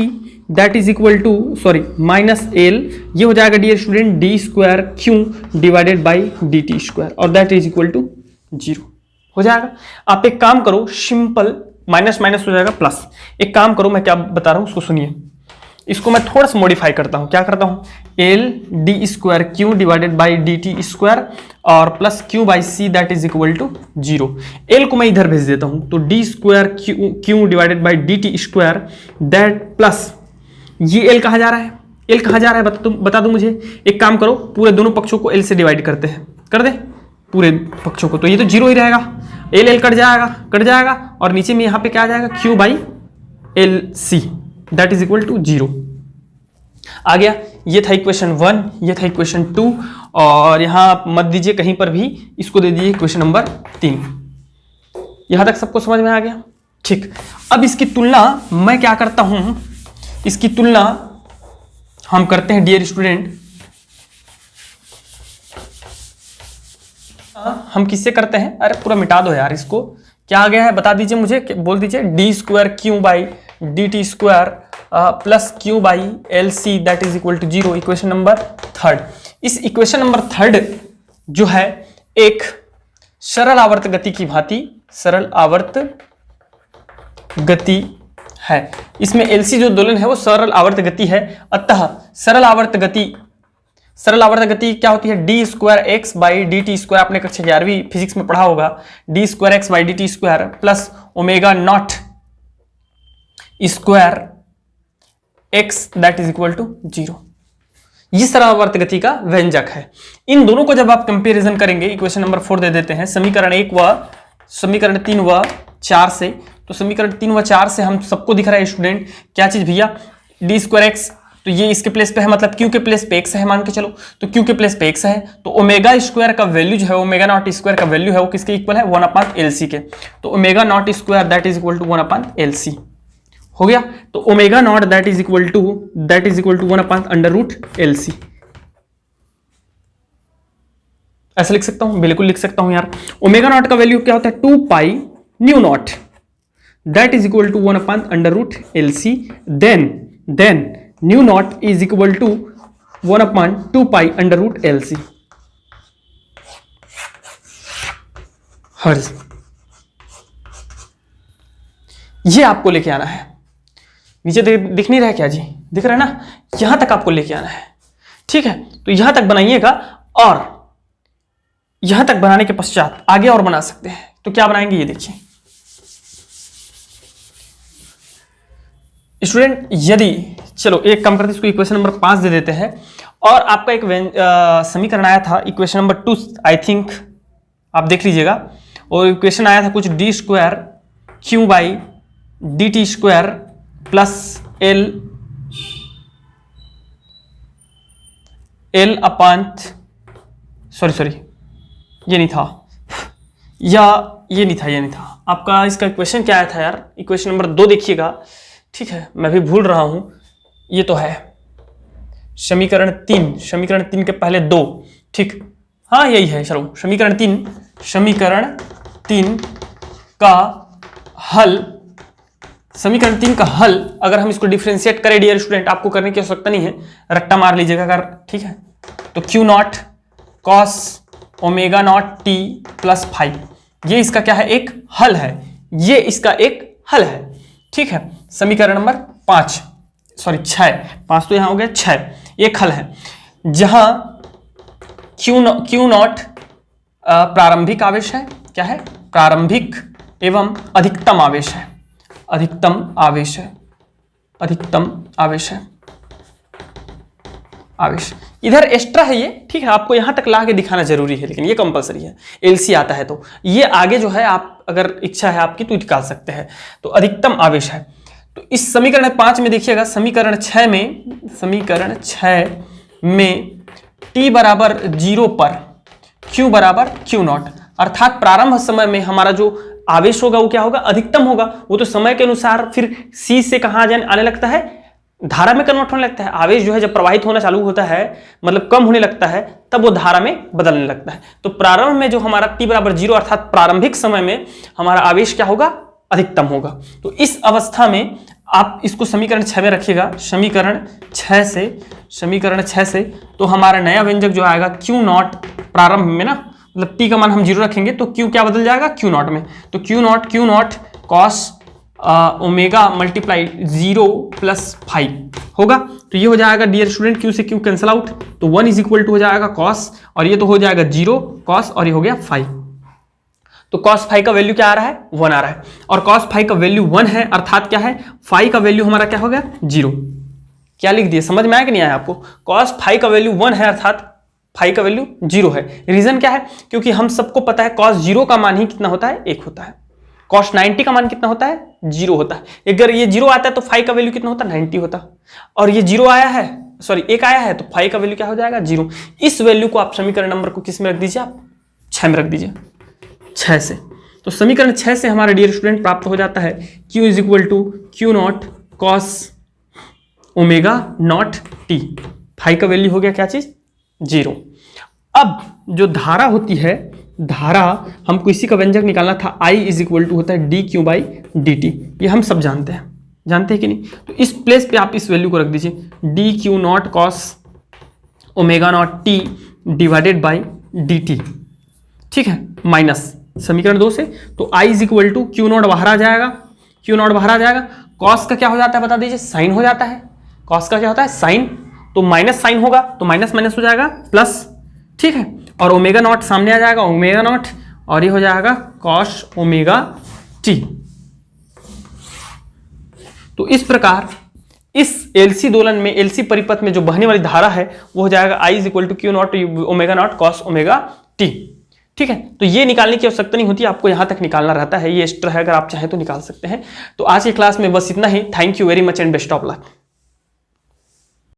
that is equal to, sorry, minus L, ये हो जाएगा dear student D square Q divided by D T square, और दैट इज इक्वल टू 0 हो जाएगा। आप एक काम करो, सिंपल माइनस माइनस हो जाएगा प्लस। एक काम करो, मैं क्या बता रहा हूं उसको सुनिए। इसको मैं थोड़ा सा मॉडिफाई करता हूं, क्या करता हूं, L D square Q divided by D T square और plus Q by C that is equal to 0। L को मैं इधर भेज देता हूं, तो D square Q divided by D T square that plus, ये एल कहा जा रहा है, एल कहा जा रहा है बता दो मुझे। एक काम करो, पूरे दोनों पक्षों को एल से डिवाइड करते हैं, कर दे पूरे पक्षों को, तो ये तो 0 ही रहेगा, एल एल कट जाएगा, और नीचे में यहाँ पे क्या आ जाएगा, Q by L C that is equal to 0 आ गया। ये था इक्वेशन 1, ये था इक्वेशन 2, और यहां मत दीजिए कहीं पर भी, इसको दे दीजिए इक्वेशन नंबर 3। यहां तक सबको समझ में आ गया, ठीक। अब इसकी तुलना मैं क्या करता हूं, इसकी तुलना हम करते हैं डियर स्टूडेंट, हम किससे करते हैं, अरे पूरा मिटा दो यार इसको, क्या आ गया है बता दीजिए मुझे, बोल दीजिए, D square Q by D T square plus Q by L C that is equal to 0, equation number 3। इस इक्वेशन नंबर 3 जो है एक सरल आवर्त गति की भांति सरल आवर्त गति है। इसमें एलसी जो दोलन है वो सरल आवर्त गति है। अतः सरल आवर्त गति क्या होती है? D square X by D T square, आपने कक्षा 11वीं फिजिक्स में पढ़ा होगा, D square X by D T square plus omega naught square X that is equal to 0। ये सरल आवर्त गति का व्यंजक है। इन दोनों को जब आप कंपैरिजन करेंगे, इक्वेशन नंबर 4 दे देते हैं, समीकरण 1 व समीकरण 3 व 4 से। तो समीकरण 3 व 4 से हम सबको दिख रहा है स्टूडेंट क्या चीज भैया? डी स्क्वायर एक्स, तो ये इसके प्लेस पे है, मतलब क्यू के प्लेस पे एक्स है मान के चलो, तो क्यू के प्लेस पे एक्स है, तो ओमेगा स्क्वायर का वैल्यू जो है, ओमेगा नॉट स्क्वायर का वैल्यू है वो किसके इक्वल है? 1/LC के। तो omega naught square that is equal to 1/LC हो गया। तो omega naught that is equal to 1/√LC। ऐसे लिख सकता हूं, बिल्कुल लिख सकता हूं यार। ओमेगा नॉट का वैल्यू क्या होता है? 2 pi nu naught that is equal to 1/√LC। Then nu naught is equal to 1/2 pi √LC। Hertz ये आपको लेके आना है। नीचे दिख नहीं रहा है क्या जी? दिख रहा है ना? यहां तक आपको लेके आना है, ठीक है? तो यहां तक बनाइएगा और यहां तक बनाने के पश्चात आगे और बना सकते हैं। तो क्या बनाएंगे ये देखिए स्टूडेंट। यदि चलो एक काम करते हैं, इसको इक्वेशन नंबर 5 दे देते हैं। और आपका एक समीकरण आया था इक्वेशन नंबर 2 आई थिंक, आप देख लीजिएगा। और इक्वेशन आया था कुछ D square Q by D T square plus L अपांत, सॉरी ये नहीं था, या ये नहीं था आपका। इसका इक्वेशन क्या आया था यार? इक्वेशन नंबर 2 देखिएगा, ठीक है? मैं भी भूल रहा हूं। ये तो है समीकरण 3 के पहले 2, ठीक? हाँ यही है। चलो समीकरण 3 का हल, समीकरण 3 का हल अगर हम इसको डिफरेंशिएट करें डियर स्टूडेंट, आपको करने की आवश्यकता नहीं है, रट्टा मार लीजिएगा अगर, ठीक है? तो Q not cos omega naught T plus 5, ये इसका क्या है? एक हल है। ये इसका एक हल है, ठीक है? समीकरण नंबर 5 तो यहां हो गया 6, एक हल है जहां क्यू नॉट प्रारंभिक आवेश है। क्या है? प्रारंभिक एवं अधिकतम आवेश है। आवेश इधर एक्स्ट्रा है ये, ठीक है? आपको यहां तक ला के दिखाना जरूरी है, लेकिन ये कंपलसरी है। एलसी आता है तो ये आगे जो है, आप अगर इच्छा है आपकी तो निकाल सकते हैं। तो अधिकतम आवेश है। तो इस समीकरण 5 में देखिएगा, समीकरण 6 में t बराबर 0 पर q बराबर Q0, अर्थात प्रारंभ समय में हमारा जो आवेश होगा वो क्या होगा? अधिकतम होगा। वो तो समय के अनुसार फिर C से कहां आने लगता है? धारा में कन्वर्ट होने लगता है। आवेश जो है जब प्रवाहित होना चालू होता है, मतलब कम होने लगता है, तब वो धारा में बदलने लगता है। तो प्रारंभ में जो हमारा t बराबर 0 अर्थात प्रारंभिक समय में हमारा आवेश क्या होगा? अधिकतम होगा। तो इस अवस्था में आप इसको समीकरण 6 में रखिएगा। समीकरण 6 से तो हमारा नया व्यंजक जो आएगा Q0 प्रारंभ में ना, मतलब t का मान हम 0 रखेंगे तो Q क्या बदल जाएगा? Q0 में। तो Q0 cos omega multiply 0 plus 5 होगा। तो ये हो जाएगा डियर स्टूडेंट, Q से Q कैंसिल आउट, तो 1 इज इक्वल टू हो जाएगा कॉस, और ये तो हो जाएगा 0 कॉस, और ये हो गया 5। तो cos फाई का वैल्यू क्या आ रहा है? 1 आ रहा है। और cos फाई का वैल्यू 1 है, अर्थात क्या है? फाई का वैल्यू हमारा क्या हो गया? 0। क्या लिख दिए? समझ में आया कि नहीं आया आपको? cos फाई का वैल्यू 1 है, अर्थात फाई का वैल्यू 0 है। रीजन क्या है? क्योंकि हम सबको पता है cos 0 का मान ही कितना होता है? 1 होता है। cos 90 का मान कितना होता है? 0 होता है। अगर ये 0 आता है तो फाई का वैल्यू कितना होता है? 90 होता। और ये 0 आया है, सॉरी 1 आया है, तो फाई का वैल्यू क्या हो जाएगा? 0। इस वैल्यू को आप समीकरण नंबर को किस में रख दीजिए? आप 6 में रख दीजिए, 6 से। तो समीकरण 6 से हमारा डियर स्टूडेंट प्राप्त हो जाता है Q is equal to Q0 cos omega naught T. Phi का वैल्यू हो गया क्या चीज? 0। अब जो धारा होती है, धारा हमको इसी का व्यंजक निकालना था। I इज इक्वल टू होता है dq बाई dt। ये हम सब जानते हैं कि नहीं? तो इस प्लेस पे आप इस वैल्यू को रख दीजिए, dq0 cos omega naught T divided by dt, ठीक है? माइनस समीकरण 2 से, तो I is equal to Q naught बाहर आ जाएगा, क्यू नॉट बाहर आ जाएगा, कॉस का क्या हो जाता है बता दीजिए, साइन हो जाता है, कॉस का क्या होता है साइन, तो माइनस साइन होगा तो माइनस माइनस हो जाएगा प्लस, ठीक है, और ओमेगा नॉट सामने आ जाएगा, ओमेगा नॉट, और ये हो जाएगा कॉस ओमेगा टी। तो इस प्रकार इस एलसी दोलन में, एलसी परिपथ में जो बहने वाली धारा है वो हो जाएगा I is equal to Q naught omega naught cos omega T. ठीक है, तो ये निकालने की आवश्यकता नहीं होती, आपको यहां तक निकालना रहता है, ये एक्स्ट्रा है, अगर आप चाहें तो निकाल सकते हैं। तो आज की क्लास में बस इतना ही। Thank you very much and best of luck.